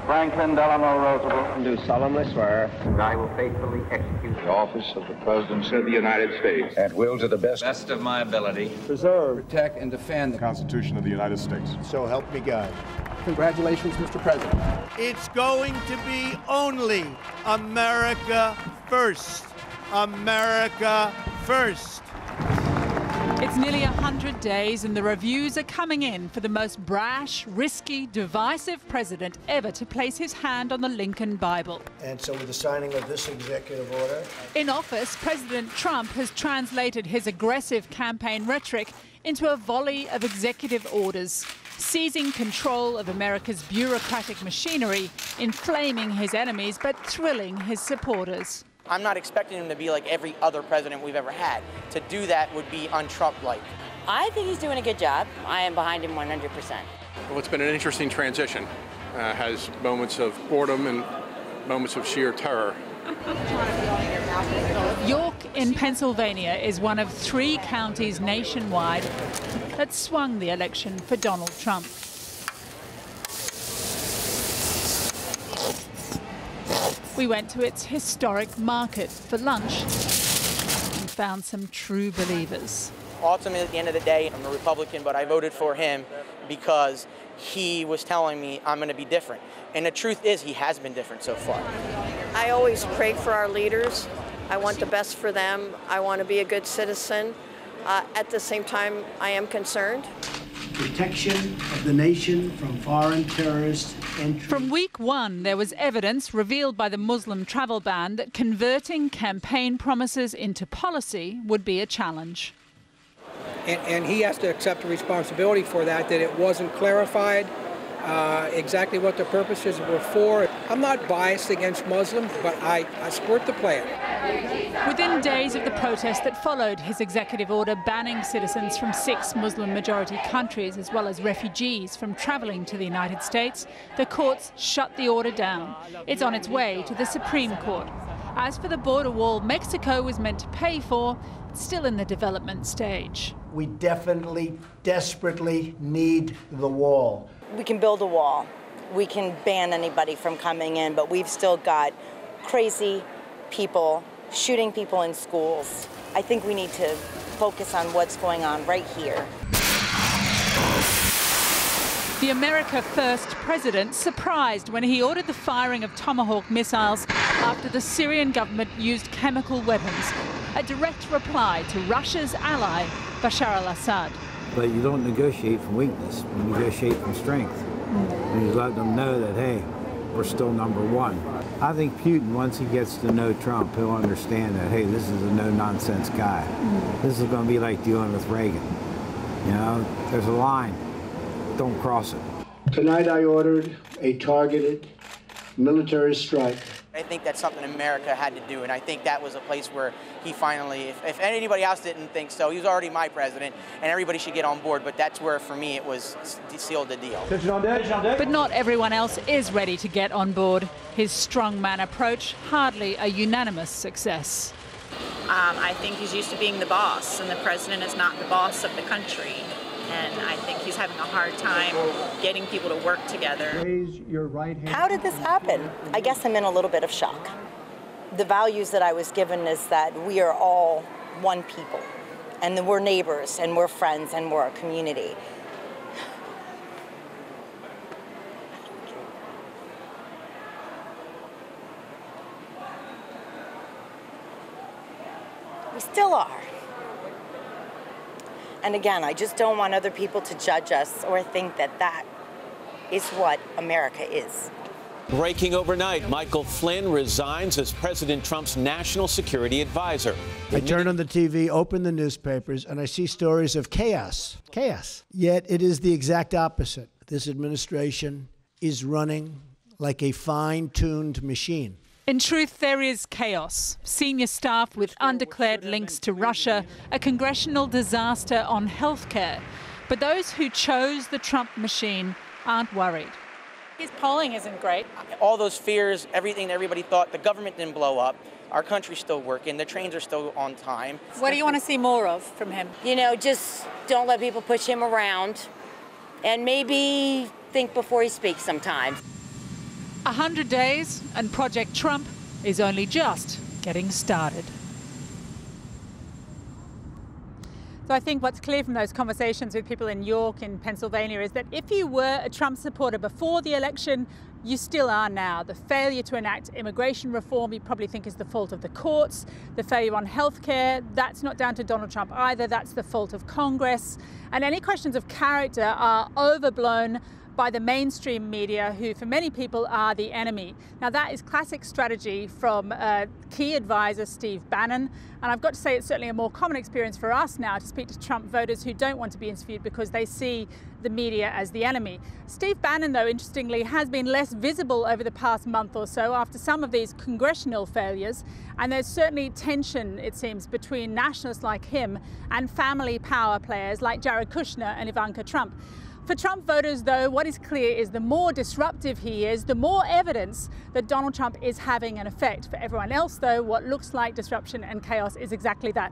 Franklin Delano Roosevelt. Do solemnly swear that I will faithfully execute the office of the Presidency of the United States and will to the best of my ability preserve, protect, and defend the Constitution of the United States. So help me God. Congratulations, Mr. President. It's going to be only America first. America first. It's nearly 100 days and the reviews are coming in for the most brash, risky, divisive president ever to place his hand on the Lincoln Bible. And so with the signing of this executive order... In office, President Trump has translated his aggressive campaign rhetoric into a volley of executive orders, seizing control of America's bureaucratic machinery, inflaming his enemies but thrilling his supporters. I'm not expecting him to be like every other president we've ever had. To do that would be un-Trump-like. I think he's doing a good job. I am behind him 100%. Well, it's been an interesting transition. Has moments of boredom and moments of sheer terror. York in Pennsylvania is one of 3 counties nationwide that swung the election for Donald Trump. We went to its historic market for lunch and found some true believers. Ultimately, at the end of the day, I'm a Republican, but I voted for him because he was telling me I'm going to be different. And the truth is, he has been different so far. I always pray for our leaders. I want the best for them. I want to be a good citizen. At the same time, I am concerned. Protection of the nation from foreign terrorist entry. From week 1, there was evidence revealed by the Muslim travel ban that converting campaign promises into policy would be a challenge. And he has to accept the responsibility for that it wasn't clarified exactly what the purposes were for. I'm not biased against Muslims, but I support the plan. Within days of the protest that followed his executive order banning citizens from 6 Muslim-majority countries, as well as refugees from travelling to the United States, the courts shut the order down. It's on its way to the Supreme Court. As for the border wall Mexico was meant to pay for, it's still in the development stage. We definitely, desperately need the wall. We can build a wall. We can ban anybody from coming in, but we've still got crazy people shooting people in schools. I think we need to focus on what's going on right here. The America First president surprised when he ordered the firing of Tomahawk missiles after the Syrian government used chemical weapons, a direct reply to Russia's ally, Bashar al-Assad. But you don't negotiate from weakness, you negotiate from strength. And you let them know that, hey, we're still #1. I think Putin, once he gets to know Trump, he'll understand that, hey, this is a no-nonsense guy. This is going to be like dealing with Reagan. You know, there's a line. Don't cross it. Tonight I ordered a targeted military strike. I think that's something America had to do, and I think that was a place where he finally, if anybody else didn't think so, he was already my president, and everybody should get on board, but that's where, for me, it was sealed the deal. But not everyone else is ready to get on board. His strongman approach, hardly a unanimous success. I think he's used to being the boss, and the president is not the boss of the country. And I think he's having a hard time getting people to work together. Raise your right hand. How did this happen? I guess I'm in a little bit of shock. The values that I was given is that we are all one people, and that we're neighbors, and we're friends, and we're a community. We still are. And again, I just don't want other people to judge us or think that that is what America is. Breaking overnight, Michael Flynn resigns as President Trump's national security advisor. I turn on the TV, open the newspapers, and I see stories of chaos. Chaos. Yet it is the exact opposite. This administration is running like a fine-tuned machine. In truth, there is chaos. Senior staff with undeclared links to Russia, a congressional disaster on healthcare. But those who chose the Trump machine aren't worried. His polling isn't great. All those fears, everything that everybody thought, the government didn't blow up. Our country's still working. The trains are still on time. What do you want to see more of from him? You know, just don't let people push him around, and maybe think before he speaks sometimes. 100 days and Project Trump is only just getting started. So I think what's clear from those conversations with people in York and Pennsylvania is that if you were a Trump supporter before the election, you still are now. The failure to enact immigration reform, you probably think is the fault of the courts. The failure on healthcare, that's not down to Donald Trump either. That's the fault of Congress. And any questions of character are overblown by the mainstream media, who for many people are the enemy. Now that is classic strategy from key advisor Steve Bannon, and I've got to say it's certainly a more common experience for us now to speak to Trump voters who don't want to be interviewed because they see the media as the enemy. Steve Bannon, though, interestingly, has been less visible over the past month or so after some of these congressional failures, and there's certainly tension, it seems, between nationalists like him and family power players like Jared Kushner and Ivanka Trump. For Trump voters, though, what is clear is the more disruptive he is, the more evidence that Donald Trump is having an effect. For everyone else, though, what looks like disruption and chaos is exactly that.